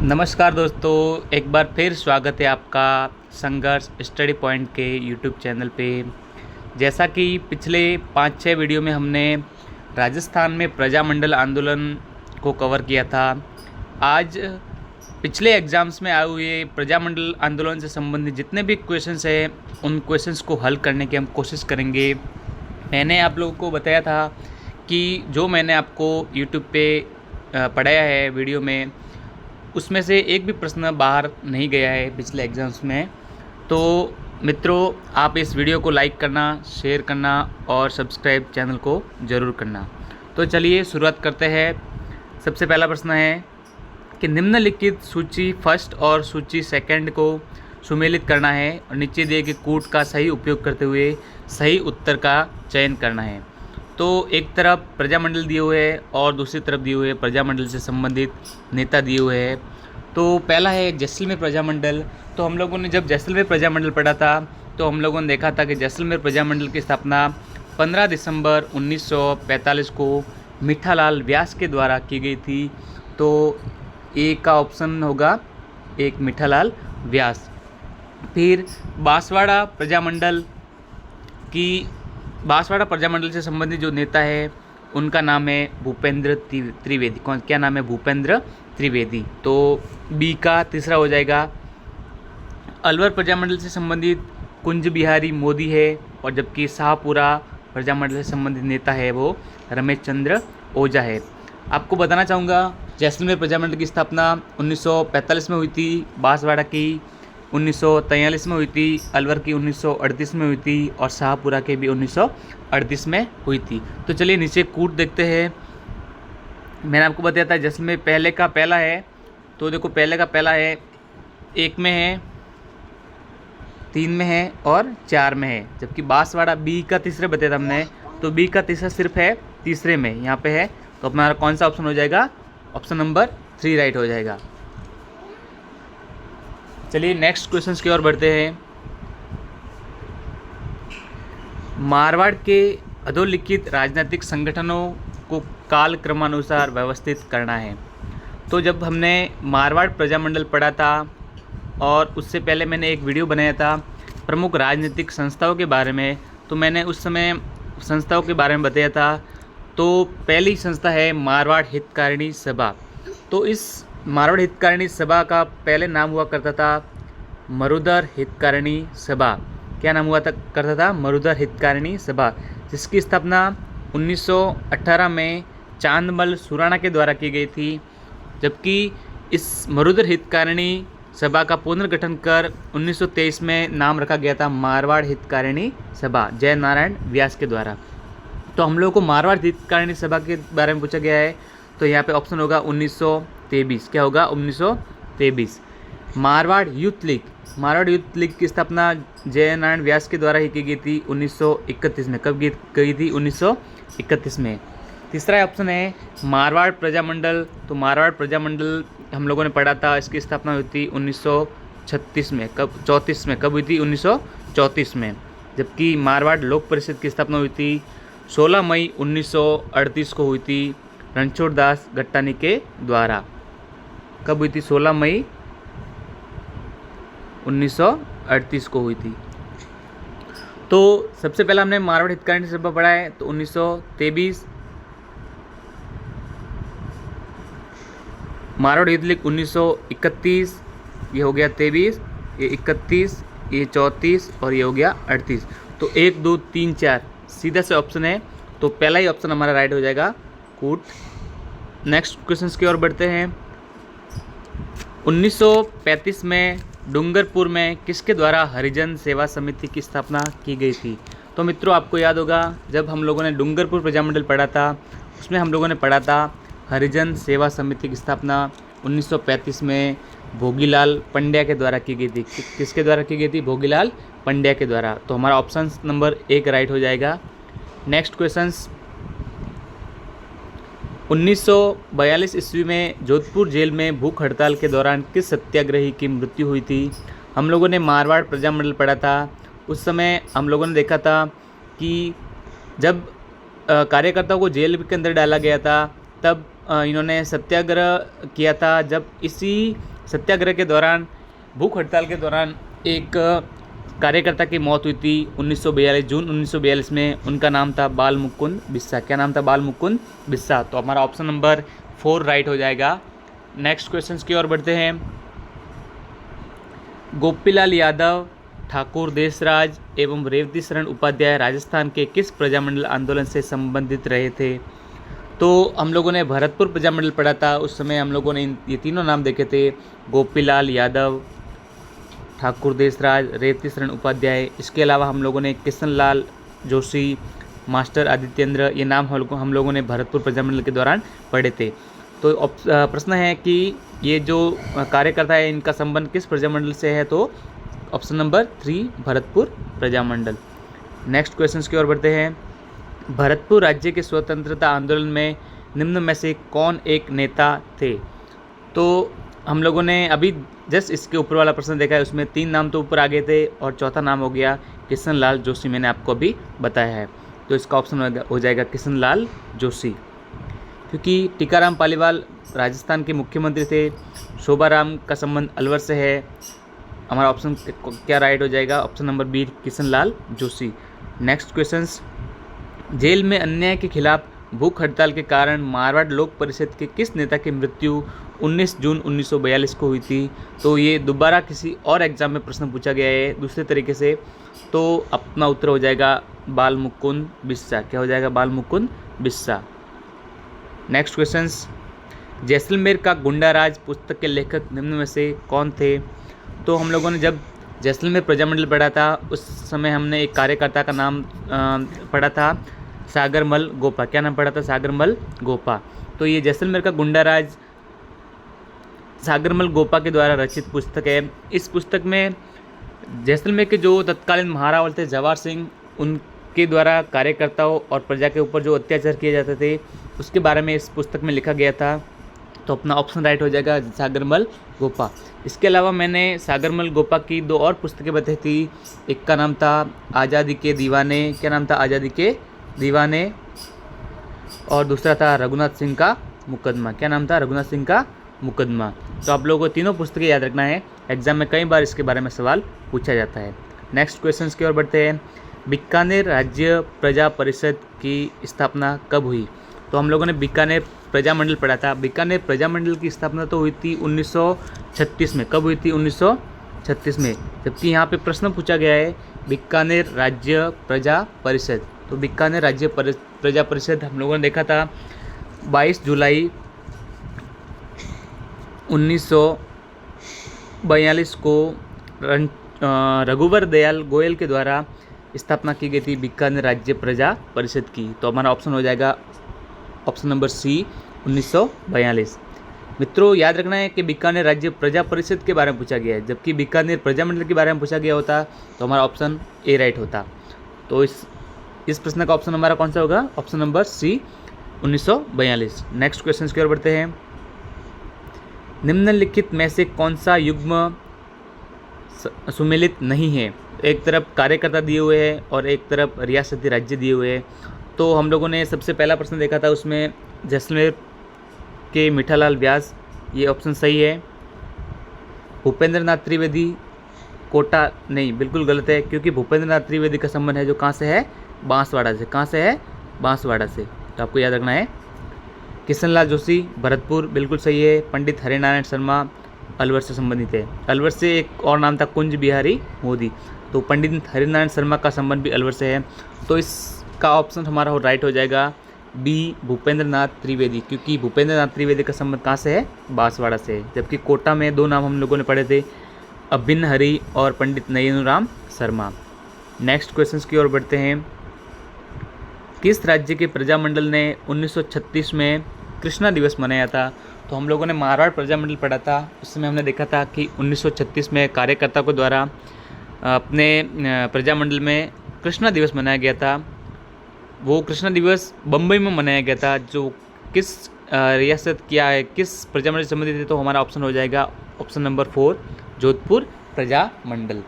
नमस्कार दोस्तों, एक बार फिर स्वागत है आपका संघर्ष स्टडी पॉइंट के यूट्यूब चैनल पे। जैसा कि पिछले 5-6 वीडियो में हमने राजस्थान में प्रजामंडल आंदोलन को कवर किया था। आज पिछले एग्ज़ाम्स में आए हुए प्रजामंडल आंदोलन से संबंधित जितने भी क्वेश्चंस हैं उन क्वेश्चंस को हल करने की हम कोशिश करेंगे। मैंने आप लोगों को बताया था कि जो मैंने आपको यूट्यूब पे पढ़ाया है वीडियो में, उसमें से एक भी प्रश्न बाहर नहीं गया है पिछले एग्ज़ाम्स में। तो मित्रों, आप इस वीडियो को लाइक करना, शेयर करना और सब्सक्राइब चैनल को ज़रूर करना। तो चलिए शुरुआत करते हैं। सबसे पहला प्रश्न है कि निम्नलिखित सूची फर्स्ट और सूची सेकंड को सुमेलित करना है और नीचे दिए गए कूट का सही उपयोग करते हुए सही उत्तर का चयन करना है। तो एक तरफ प्रजामंडल दिए हुए हैं और दूसरी तरफ दिए हुए प्रजामंडल से संबंधित नेता दिए हुए हैं। तो पहला है जैसलमेर प्रजामंडल। तो हम लोगों ने जब जैसलमेर प्रजामंडल पढ़ा था तो हम लोगों ने देखा था कि जैसलमेर प्रजामंडल की स्थापना 15 दिसंबर 1945 को मीठालाल व्यास के द्वारा की गई थी। तो ए का ऑप्शन होगा एक, मीठालाल व्यास। फिर बांसवाड़ा प्रजामंडल से संबंधित जो नेता है उनका नाम है भूपेंद्र त्रिवेदी। क्या नाम है? भूपेंद्र त्रिवेदी। तो बी का तीसरा हो जाएगा। अलवर प्रजामंडल से संबंधित कुंज बिहारी मोदी है और जबकि शाहपुरा प्रजामंडल से संबंधित नेता है वो रमेश चंद्र ओझा है। आपको बताना चाहूँगा, जैसलमेर प्रजामंडल की स्थापना 1945 में हुई थी, बांसवाड़ा की 1943 में हुई थी, अलवर की 1938 में हुई थी और शाहपुरा के भी 1938 में हुई थी। तो चलिए नीचे कूट देखते हैं। मैंने आपको बताया था जैसलमेर पहले का पहला है। तो देखो, पहले का पहला है, 1 में है, 3 में है और 4 में है। जबकि बांसवाड़ा बी का तीसरे बताया था हमने, तो बी का तीसरा सिर्फ है तीसरे में, यहाँ पे है। तो हमारा कौन सा ऑप्शन हो जाएगा? ऑप्शन नंबर 3 राइट हो जाएगा। चलिए नेक्स्ट क्वेश्चन की ओर बढ़ते हैं। मारवाड़ के अधोलिखित राजनीतिक संगठनों को काल क्रमानुसार व्यवस्थित करना है। तो जब हमने मारवाड़ प्रजामंडल पढ़ा था और उससे पहले मैंने एक वीडियो बनाया था प्रमुख राजनीतिक संस्थाओं के बारे में, तो मैंने उस समय संस्थाओं के बारे में बताया था। तो पहली संस्था है मारवाड़ हितकारिणी सभा। तो इस मारवाड़ हितकारिणी सभा का पहले नाम हुआ करता था मरुधर हितकारिणी सभा। क्या नाम हुआ करता था? मरुधर हितकारिणी सभा, जिसकी स्थापना 1918 में चांदमल सुराणा के द्वारा की गई थी। जबकि इस मरुधर हितकारिणी सभा का पुनर्गठन कर 1923 में नाम रखा गया था मारवाड़ हितकारिणी सभा, जय नारायण व्यास के द्वारा। तो हम लोगों को मारवाड़ हितकारिणी सभा के बारे में पूछा गया है, तो यहाँ पे ऑप्शन होगा 1923। क्या होगा? 1923। मारवाड़ यूथ लीग की स्थापना जय नारायण व्यास के द्वारा ही की गई थी 1931 में। कब गई थी? 1931 में। तीसरा ऑप्शन है मारवाड़ प्रजामंडल। तो मारवाड़ प्रजामंडल हम लोगों ने पढ़ा था, इसकी स्थापना हुई थी 1936 में। कब हुई थी? 1934 में। जबकि मारवाड़ लोक परिषद की स्थापना हुई थी 16 मई 1938 को हुई थी रणछोड़ दास गट्टानी के द्वारा। कब हुई थी? 16 मई 1938 को हुई थी। तो सबसे पहला हमने मारवाड़ हितकारिणी सभा पढ़ा है, तो 1923। मारवाड़ युद्ध लीग 1931, ये हो गया 23, ये 31, ये 34 और ये हो गया 38। तो 1, 2, 3, 4 सीधा से ऑप्शन है, तो पहला ही ऑप्शन हमारा राइट हो जाएगा, कूट। नेक्स्ट क्वेश्चन की ओर बढ़ते हैं। 1935 में डूंगरपुर में किसके द्वारा हरिजन सेवा समिति की स्थापना की गई थी? तो मित्रों, आपको याद होगा जब हम लोगों ने डूंगरपुर प्रजामंडल पढ़ा था, उसमें हम लोगों ने पढ़ा था हरिजन सेवा समिति की स्थापना 1935 में भोगीलाल पंड्या के द्वारा की गई थी। किसके द्वारा की गई थी? भोगीलाल पंड्या के द्वारा। तो हमारा ऑप्शन नंबर 1 राइट हो जाएगा। नेक्स्ट क्वेश्चन, 1942 ईस्वी में जोधपुर जेल में भूख हड़ताल के दौरान किस सत्याग्रही की मृत्यु हुई थी? हम लोगों ने मारवाड़ प्रजामंडल पढ़ा था, उस समय हम लोगों ने देखा था कि जब कार्यकर्ताओं को जेल के अंदर डाला गया था, तब इन्होंने सत्याग्रह किया था। जब इसी सत्याग्रह के दौरान, भूख हड़ताल के दौरान एक कार्यकर्ता की मौत हुई थी 1942 जून 1942 में। उनका नाम था बाल मुकुंद बिस्सा। क्या नाम था? बाल मुकुंद बिस्सा। तो हमारा ऑप्शन नंबर 4 राइट हो जाएगा। नेक्स्ट क्वेश्चंस की ओर बढ़ते हैं। गोपीलाल यादव, ठाकुर देशराज एवं रेवती शरण उपाध्याय राजस्थान के किस प्रजामंडल आंदोलन से संबंधित रहे थे? तो हम लोगों ने भरतपुर प्रजामंडल पढ़ा था, उस समय हम लोगों ने ये तीनों नाम देखे थे, गोपीलाल यादव, ठाकुर देशराज, रेवती शरण उपाध्याय। इसके अलावा हम लोगों ने किशनलाल जोशी, मास्टर आदित्येंद्र, ये नाम हम लोगों ने भरतपुर प्रजामंडल के दौरान पढ़े थे। तो प्रश्न है कि ये जो कार्यकर्ता है इनका संबंध किस प्रजामंडल से है? तो option number 3 Bharatpur Prajamandal. Next question की ओर बढ़ते हैं। भरतपुर राज्य के स्वतंत्रता आंदोलन में निम्न में से कौन एक नेता थे? तो हम लोगों ने अभी जस्ट इसके ऊपर वाला प्रश्न देखा है, उसमें 3 नाम तो ऊपर आ गए थे और चौथा नाम हो गया किशनलाल जोशी, मैंने आपको अभी बताया है। तो इसका ऑप्शन हो जाएगा किशनलाल जोशी, क्योंकि टीकाराम पालीवाल राजस्थान के मुख्यमंत्री थे, शोभाराम का संबंध अलवर से है। हमारा ऑप्शन क्या राइट हो जाएगा? Option number B Kishanlal Joshi. Next questions. जेल में अन्याय के खिलाफ भूख हड़ताल के कारण मारवाड़ लोक परिषद के किस नेता की मृत्यु 19 जून 1942 को हुई थी? तो ये दोबारा किसी और एग्जाम में प्रश्न पूछा गया है दूसरे तरीके से, तो अपना उत्तर हो जाएगा बाल मुकुंद बिस्सा। क्या हो जाएगा? बाल मुकुंद बिस्सा। Next questions. जैसलमेर का गुंडाराज पुस्तक के लेखक निम्न में से कौन थे? तो हम लोगों ने जब जैसलमेर प्रजामंडल पढ़ा था उस समय हमने एक कार्यकर्ता का नाम पढ़ा था, सागरमल गोपा। क्या नाम पढ़ा था? सागरमल गोपा। तो ये जैसलमेर का गुंडाराज सागरमल गोपा के द्वारा रचित पुस्तक है। इस पुस्तक में जैसलमेर के जो तत्कालीन महारावल थे जवाहर सिंह, उनके द्वारा कार्यकर्ताओं और प्रजा के ऊपर जो अत्याचार किए जाते थे उसके बारे में इस पुस्तक में लिखा गया था। तो अपना ऑप्शन राइट हो जाएगा सागरमल गोपा। इसके अलावा मैंने सागरमल गोपा की 2 और पुस्तकें बताई थी। एक का नाम था आज़ादी के दीवाने। क्या नाम था? आज़ादी के दीवाने। और दूसरा था रघुनाथ सिंह का मुकदमा। क्या नाम था? रघुनाथ सिंह का मुकदमा। तो आप लोगों को तीनों पुस्तकें याद रखना है, एग्जाम में कई बार इसके बारे में सवाल पूछा जाता है। नेक्स्ट क्वेश्चन की ओर बढ़ते हैं। बीकानेर राज्य प्रजा परिषद की स्थापना कब हुई? तो हम लोगों ने बीकानेर प्रजामंडल पढ़ा था। बीकानेर प्रजामंडल की स्थापना तो हुई थी 1936 में। कब हुई थी? 1936 में। जबकि यहाँ पे प्रश्न पूछा गया है बीकानेर राज्य प्रजा परिषद। तो बीकानेर राज्य प्रजा परिषद हम लोगों ने देखा था 22 जुलाई 1942 को रघुवर दयाल गोयल के द्वारा स्थापना की गई थी बीकानेर राज्य प्रजा परिषद की। तो हमारा ऑप्शन हो जाएगा ऑप्शन नंबर सी 1942। मित्रों याद रखना है कि बीकानेर राज्य प्रजा परिषद के बारे में पूछा गया है, जबकि बीकानेर प्रजामंडल के बारे में पूछा गया होता तो हमारा ऑप्शन ए राइट होता। तो इस प्रश्न का ऑप्शन हमारा कौन सा होगा? Option number C 1942। Next question की ओर बढ़ते हैं। निम्नलिखित में से कौन सा युग्म सुमेलित नहीं है? एक तरफ कार्यकर्ता दिए हुए हैं और एक तरफ रियासती राज्य दिए हुए हैं। तो हम लोगों ने सबसे पहला प्रश्न देखा था, उसमें जैसलमेर के मीठालाल व्यास, ये ऑप्शन सही है। भूपेंद्र नाथ त्रिवेदी कोटा नहीं, बिल्कुल गलत है, क्योंकि भूपेंद्र नाथ त्रिवेदी का संबंध है जो कहाँ से है? बांसवाड़ा से। कहाँ से है? बांसवाड़ा से। तो आपको याद रखना है। किशनलाल जोशी भरतपुर, बिल्कुल सही है। पंडित हरिनारायण शर्मा अलवर से संबंधित है। अलवर से एक और नाम था कुंज बिहारी मोदी। तो पंडित हरिनारायण शर्मा का संबंध भी अलवर से है। तो इसका ऑप्शन हमारा राइट हो जाएगा बी भूपेंद्र नाथ त्रिवेदी, क्योंकि भूपेंद्र नाथ त्रिवेदी का संबंध कहाँ से है? बांसवाड़ा से। जबकि कोटा में 2 नाम हम लोगों ने पढ़े थे, अभिन्न हरि और पंडित नयनुराम शर्मा। नेक्स्ट क्वेश्चन की ओर बढ़ते हैं। किस राज्य के प्रजामंडल ने 1936 में कृष्णा दिवस मनाया था? तो हम लोगों ने मारवाड़ प्रजामंडल पढ़ा था, उस समय हमने देखा था कि 1936 में कार्यकर्ताओं के द्वारा अपने प्रजामंडल में कृष्णा दिवस मनाया गया था। वो कृष्णा दिवस बम्बई में मनाया गया था, जो किस रियासत क्या है, किस प्रजामंडल से संबंधित है? तो हमारा ऑप्शन हो जाएगा ऑप्शन नंबर 4 जोधपुर प्रजामंडल।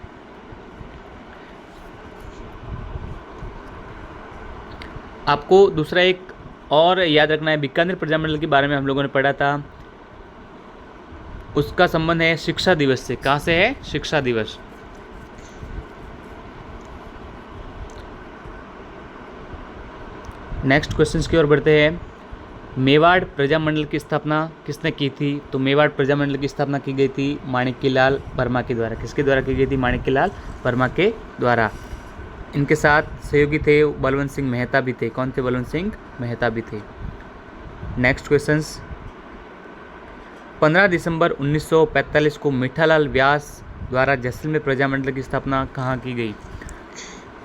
आपको दूसरा एक और याद रखना है, बीकानेर प्रजामंडल के बारे में हम लोगों ने पढ़ा था उसका संबंध है शिक्षा दिवस से। कहाँ से है? शिक्षा दिवस। नेक्स्ट क्वेश्चन की ओर बढ़ते हैं। मेवाड़ प्रजामंडल की स्थापना किसने की थी? तो मेवाड़ प्रजामंडल की स्थापना की गई थी माणिक्यलाल वर्मा के द्वारा। किसके द्वारा की गई थी? माणिक्यलाल वर्मा के द्वारा। इनके साथ सहयोगी थे बलवंत सिंह मेहता भी थे। कौन थे? बलवंत सिंह मेहता भी थे। Next questions. 15 दिसंबर 1945 को मीठालाल व्यास द्वारा जैसलमेर प्रजामंडल की स्थापना कहाँ की गई?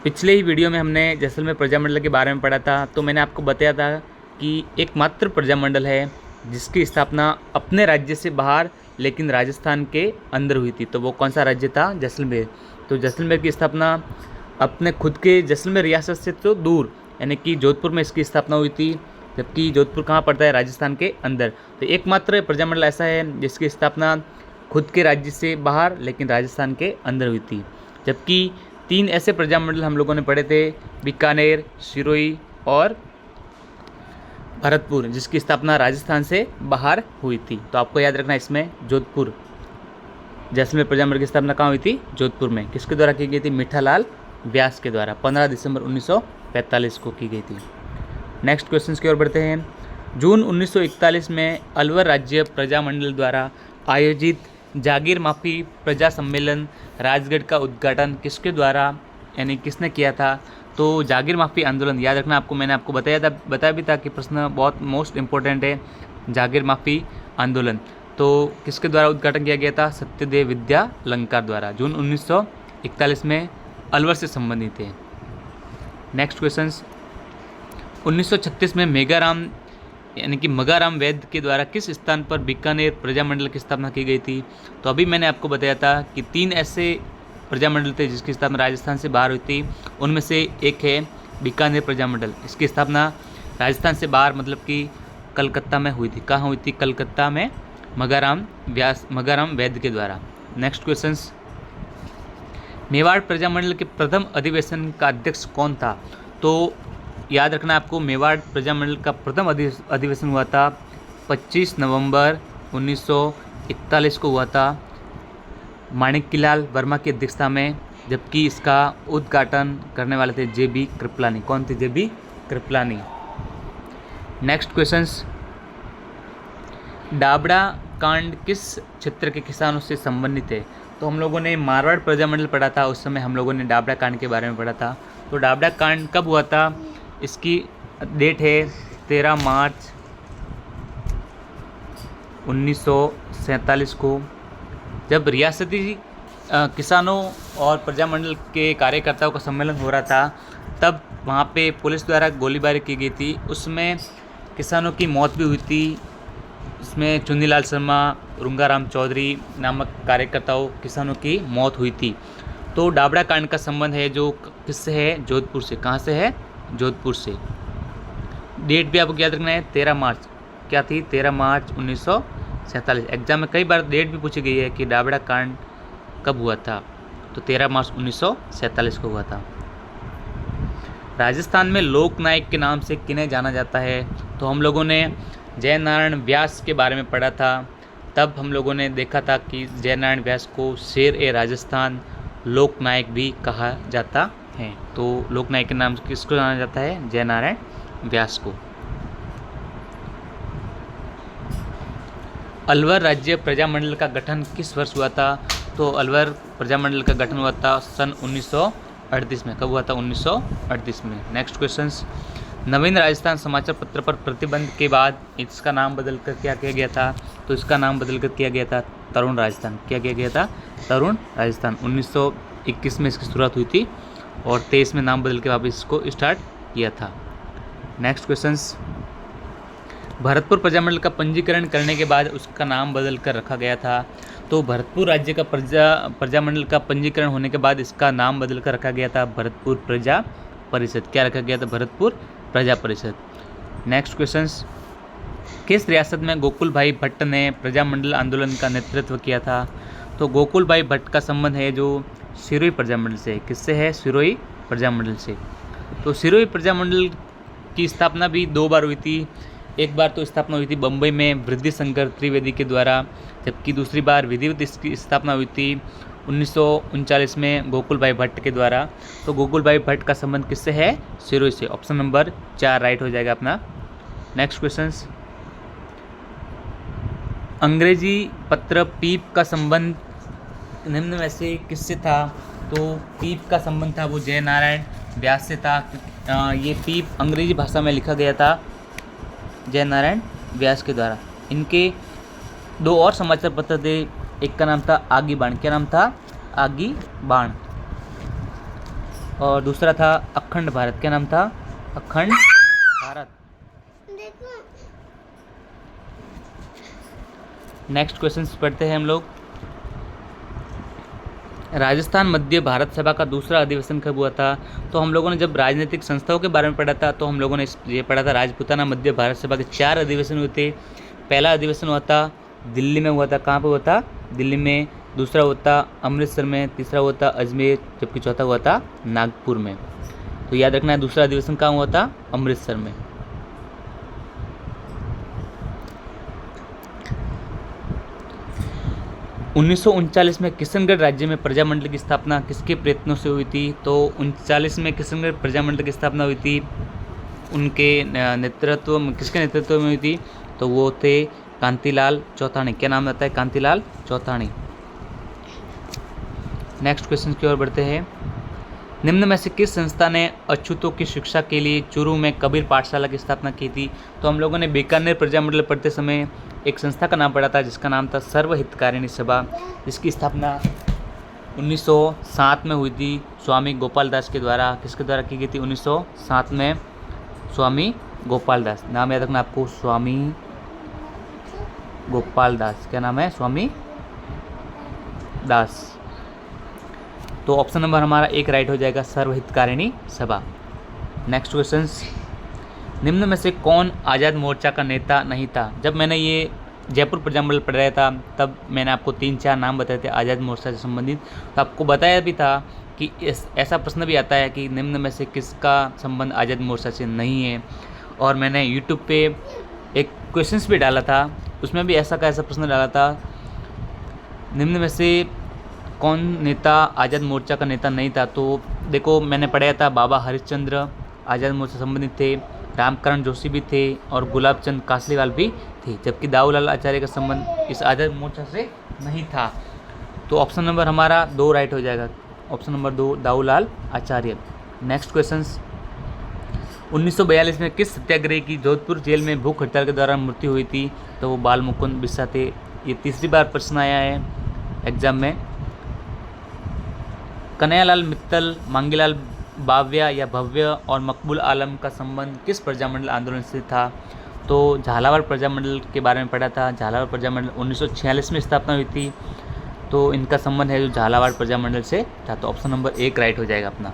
पिछले ही वीडियो में हमने जैसलमेर प्रजामंडल के बारे में पढ़ा था। तो मैंने आपको बताया था कि एकमात्र प्रजामंडल है जिसकी स्थापना अपने राज्य से बाहर लेकिन राजस्थान के अंदर हुई थी। तो वो कौन सा राज्य था? जैसलमेर। तो जैसलमेर की स्थापना अपने खुद के जैसलमेर रियासत से तो दूर यानी कि जोधपुर में इसकी स्थापना हुई थी, जबकि जोधपुर कहाँ पड़ता है? राजस्थान के अंदर। तो एकमात्र प्रजामंडल ऐसा है जिसकी स्थापना खुद के राज्य से बाहर लेकिन राजस्थान के अंदर हुई थी। जबकि 3 ऐसे प्रजामंडल हम लोगों ने पढ़े थे, बीकानेर, सिरोही और भरतपुर, जिसकी स्थापना राजस्थान से बाहर हुई थी। तो आपको याद रखना इसमें जोधपुर, जैसलमेर प्रजामंडल की स्थापना कहाँ हुई थी? जोधपुर में। किसके द्वारा की गई थी? मीठालाल व्यास के द्वारा 15 दिसंबर 1945 को की गई थी। नेक्स्ट क्वेश्चन की ओर बढ़ते हैं। जून 1941 में अलवर राज्य प्रजामंडल द्वारा आयोजित जागीर माफी प्रजा सम्मेलन राजगढ़ का उद्घाटन किसके द्वारा यानी किसने किया था? तो जागीर माफी आंदोलन, याद रखना आपको, मैंने आपको बताया भी था कि प्रश्न बहुत मोस्ट इम्पोर्टेंट है। जागीर माफी आंदोलन तो किसके द्वारा उद्घाटन किया गया था? सत्यदेव विद्या अलंकार द्वारा। जून 1941 में अलवर से संबंधित है। Next questions. 1936 में मेघाराम यानी कि मगाराम वैद्य के द्वारा किस स्थान पर बीकानेर प्रजामंडल की स्थापना की गई थी? तो अभी मैंने आपको बताया था कि 3 ऐसे प्रजामंडल थे जिसकी स्थापना राजस्थान से बाहर हुई थी। उनमें से एक है बीकानेर प्रजामंडल। इसकी स्थापना राजस्थान से बाहर मतलब कि कलकत्ता में हुई थी। कहाँ हुई थी? कलकत्ता में मगाराम वैद्य के द्वारा। Next questions. मेवाड़ प्रजामंडल के प्रथम अधिवेशन का अध्यक्ष कौन था? तो याद रखना आपको, मेवाड़ प्रजामंडल का प्रथम अधिवेशन हुआ था 25 नवंबर 1941 को हुआ था माणिक्यलाल वर्मा की अध्यक्षता में, जबकि इसका उद्घाटन करने वाले थे JB कृपलानी। कौन थे? JB Kripalani. Next questions. Dabra कांड किस क्षेत्र के किसानों से संबंधित है? तो हम लोगों ने मारवाड़ प्रजामंडल पढ़ा था, उस समय हम लोगों ने डाबड़ा कांड के बारे में पढ़ा था। तो डाबड़ा कांड कब हुआ था? इसकी डेट है 13 मार्च 1947 को, जब रियासती किसानों और प्रजामंडल के कार्यकर्ताओं का सम्मेलन हो रहा था। तब वहाँ पे पुलिस द्वारा गोलीबारी की गई थी। उसमें किसानों की मौत भी हुई थी। इसमें चुन्नीलाल शर्मा, रुंगाराम चौधरी नामक कार्यकर्ताओं किसानों की मौत हुई थी। तो डाबड़ा कांड का संबंध है जो किससे है? जोधपुर से। कहाँ से है? जोधपुर से। डेट भी आपको याद रखना है 13 मार्च। क्या थी? 13 मार्च 1947। एग्जाम में कई बार डेट भी पूछी गई है कि डाबड़ा कांड कब हुआ था। तो 13 मार्च 1947 को हुआ था। राजस्थान में लोकनायक के नाम से किन्हें जाना जाता है? तो हम लोगों ने जयनारायण व्यास के बारे में पढ़ा था। तब हम लोगों ने देखा था कि जयनारायण व्यास को शेर-ए-राजस्थान, लोकनायक भी कहा जाता है। तो लोकनायक के नाम से किसको जाना जाता है? जयनारायण व्यास को। अलवर राज्य प्रजामंडल का गठन किस वर्ष हुआ था? तो अलवर प्रजामंडल का गठन हुआ था सन 1938 में। कब हुआ था? 1938 में। Next questions. नवीन राजस्थान समाचार पत्र पर प्रतिबंध के बाद इसका नाम बदलकर क्या किया गया था? तो इसका नाम बदलकर किया गया था तरुण राजस्थान। क्या किया गया था? तरुण राजस्थान। 1921 में इसकी शुरुआत हुई थी और 23 में नाम बदल के वापस इसको स्टार्ट किया था। Next questions. भरतपुर प्रजामंडल का पंजीकरण करने के बाद उसका नाम बदल कर रखा गया था। तो भरतपुर राज्य का प्रजामंडल का पंजीकरण होने के बाद इसका नाम बदल कर रखा गया था भरतपुर प्रजा परिषद। क्या रखा गया था? भरतपुर प्रजा परिषद। Next questions. किस रियासत में गोकुल भाई भट्ट ने प्रजामंडल आंदोलन का नेतृत्व किया था? तो गोकुल भाई भट्ट का संबंध है जो सिरोही प्रजामंडल से। किससे है? सिरोही प्रजामंडल से। तो सिरोही प्रजामंडल की स्थापना भी 2 बार हुई थी। एक बार तो स्थापना हुई थी बम्बई में वृद्धि शंकर त्रिवेदी के द्वारा, जबकि दूसरी बार विधिवत इसकी स्थापना हुई थी 1939 में गोकुल भाई भट्ट के द्वारा। तो गोकुल भाई भट्ट का संबंध किससे है? सिरोही से। ऑप्शन नंबर 4 राइट हो जाएगा अपना। नेक्स्ट क्वेश्चन, अंग्रेजी पत्र पीप का संबंध निम्न में से किससे था? तो पीप का संबंध था वो जयनारायण व्यास से था। ये पीप अंग्रेजी भाषा में लिखा गया था जयनारायण व्यास के द्वारा। इनके 2 और समाचार पत्र थे, एक का नाम था आगी बाण। क्या नाम था? आगी बाण। और दूसरा था अखंड भारत। क्या नाम था? अखंड भारत। नेक्स्ट क्वेश्चन पढ़ते हैं हम लोग। राजस्थान मध्य भारत सभा का दूसरा अधिवेशन कब हुआ था? तो हम लोगों ने जब राजनीतिक संस्थाओं के बारे में पढ़ा था तो हम लोगों ने ये पढ़ा था राजपूताना मध्य भारत सभा के 4 अधिवेशन हुए थे। पहला अधिवेशन हुआ था दिल्ली में हुआ था। कहाँ पे हुआ था? दिल्ली में। दूसरा हुआ था अमृतसर में। तीसरा हुआ था अजमेर, जबकि चौथा हुआ था नागपुर में। तो याद रखना है दूसरा अधिवेशन कहाँ हुआ था? अमृतसर में। उन्नीस में किशनगढ़ राज्य में प्रजामंडल की स्थापना किसके प्रयत्नों से हुई थी? तो 39 में किशनगढ़ प्रजामंडल की स्थापना हुई थी, उनके नेतृत्व में। किसके नेतृत्व में हुई थी? तो वो थे कांतिलाल चौथानी। क्या नाम आता है? कांतिलाल चौथानी। नेक्स्ट क्वेश्चन की ओर बढ़ते हैं। निम्न में से किस संस्था ने अछूतों की शिक्षा के लिए चूरू में कबीर पाठशाला की स्थापना की थी? तो हम लोगों ने बीकानेर प्रजामंडल पढ़ते समय एक संस्था का नाम पढ़ा था जिसका नाम था सर्वहितकारिणी सभा, जिसकी स्थापना 1907 में हुई थी स्वामी गोपाल दास के द्वारा। किसके द्वारा की गई थी? 1907 में स्वामी गोपाल दास। नाम याद रखना आपको, स्वामी गोपाल दास। क्या नाम है? स्वामी दास। तो ऑप्शन नंबर हमारा 1 राइट हो जाएगा, सर्वहितकारिणी सभा। नेक्स्ट क्वेश्चन, निम्न में से कौन आज़ाद मोर्चा का नेता नहीं था? जब मैंने ये जयपुर प्रजामंडल पढ़ रहा था तब मैंने आपको 3-4 नाम बताए थे आज़ाद मोर्चा से संबंधित। तो आपको बताया भी था कि ऐसा प्रश्न भी आता है कि निम्न में से किसका संबंध आज़ाद मोर्चा से नहीं है। और मैंने यूट्यूब पे एक क्वेश्चंस भी डाला था, उसमें भी ऐसा का ऐसा प्रश्न डाला था, निम्न में से कौन नेता आज़ाद मोर्चा का नेता नहीं था? तो देखो मैंने पढ़ाया था बाबा हरिश्चंद्र आज़ाद मोर्चा से संबंधित थे, रामकरण जोशी भी थे और गुलाब चंद कासलीवाल भी थे, जबकि दाऊलाल आचार्य का संबंध इस आज़ाद मोर्चा से नहीं था। तो ऑप्शन नंबर हमारा 2 राइट हो जाएगा। ऑप्शन नंबर 2 दाऊलाल आचार्य। नेक्स्ट क्वेश्चन, 1942 में किस सत्याग्रही की जोधपुर जेल में भूख हड़ताल के दौरान मृत्यु हुई थी? तो वो बाल मुकुंद बिस्सा थे। ये तीसरी बार प्रश्न आया है एग्जाम में। कन्हैयालाल मित्तल, मांगीलाल बावया या भव्य और मकबूल आलम का संबंध किस प्रजामंडल आंदोलन से था? तो झालावाड़ प्रजामंडल के बारे में पढ़ा था। झालावाड़ प्रजामंडल 1946 में स्थापना हुई थी, तो इनका संबंध है जो झालावाड़ प्रजामंडल से था। तो ऑप्शन नंबर 1 राइट हो जाएगा अपना।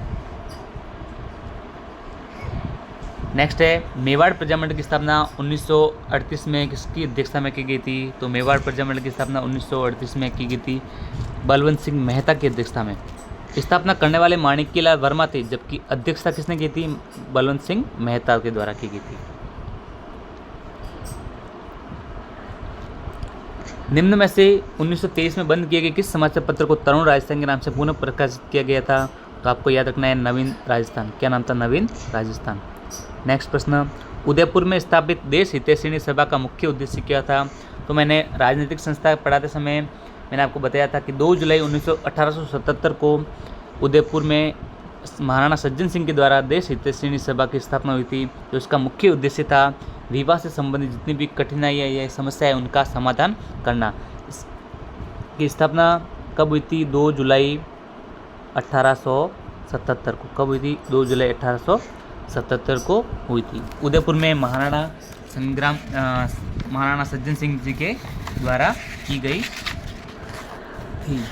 नेक्स्ट है मेवाड़ प्रजामंडल की स्थापना 1938 में किसकी अध्यक्षता में की गई थी? तो मेवाड़ प्रजामंडल की स्थापना 1938 में की गई थी बलवंत सिंह मेहता की अध्यक्षता में। स्थापना करने वाले माणिक्यलाल वर्मा थे, जबकि अध्यक्षता किसने की थी? बलवंत सिंह मेहता के द्वारा की गई थी। निम्न में से 1923 में बंद किए गए किस समाचार पत्र को तरुण राजस्थान के नाम से पुनः प्रकाशित किया गया था? तो आपको याद रखना है नवीन राजस्थान। क्या नाम था? नवीन राजस्थान। नेक्स्ट प्रश्न, उदयपुर में स्थापित देश हितैषिणी सभा का मुख्य उद्देश्य क्या था? तो मैंने राजनीतिक संस्था पढ़ाते समय मैंने आपको बताया था कि 2 जुलाई 1877 को उदयपुर में महाराणा सज्जन सिंह के द्वारा देश हितैषिणी सभा की स्थापना हुई थी। तो इसका मुख्य उद्देश्य था विवाह से संबंधित जितनी भी कठिनाइयाँ या समस्या है उनका समाधान करना। इसकी स्थापना कब हुई थी? 2 जुलाई 1877 को। कब हुई थी? 2 जुलाई 1877 को हुई थी। उदयपुर में महाराणा सज्जन सिंह जी के द्वारा की गई थी।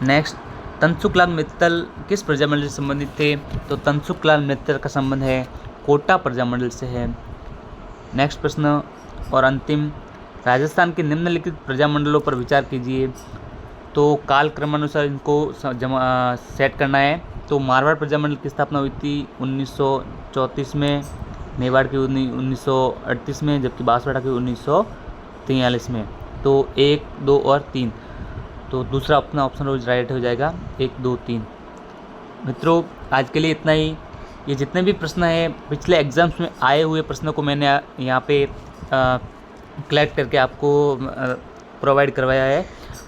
नेक्स्ट, तनसुखलाल मित्तल किस प्रजामंडल से संबंधित थे? तो तनसुखलाल मित्तल का संबंध है कोटा प्रजामंडल से है। नेक्स्ट प्रश्न और अंतिम, राजस्थान के निम्नलिखित प्रजामंडलों पर विचार कीजिए। तो काल क्रमानुसार इनको सेट करना है। तो मारवाड़ प्रजामंडल की स्थापना हुई थी 1934 में, मेवाड़ की 1938 में, जबकि बांसवाड़ा की 1943 में। तो 1, 2 और 3, तो दूसरा अपना ऑप्शन रोज राइट हो जाएगा 1, 2, 3। मित्रों आज के लिए इतना ही। ये जितने भी प्रश्न हैं पिछले एग्ज़ाम्स में आए हुए प्रश्नों को मैंने यहाँ पे कलेक्ट करके आपको प्रोवाइड करवाया है।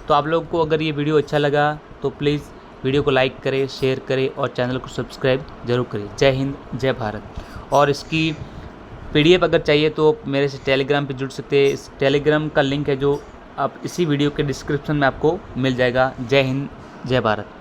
तो आप लोगों को अगर ये वीडियो अच्छा लगा तो प्लीज़ वीडियो को लाइक करें, शेयर करें और चैनल को सब्सक्राइब ज़रूर करें। जय हिंद, जय भारत। और इसकी PDF अगर चाहिए तो मेरे से टेलीग्राम पे जुड़ सकते हैं। इस टेलीग्राम का लिंक है जो आप इसी वीडियो के डिस्क्रिप्शन में आपको मिल जाएगा। जय हिंद, जय भारत।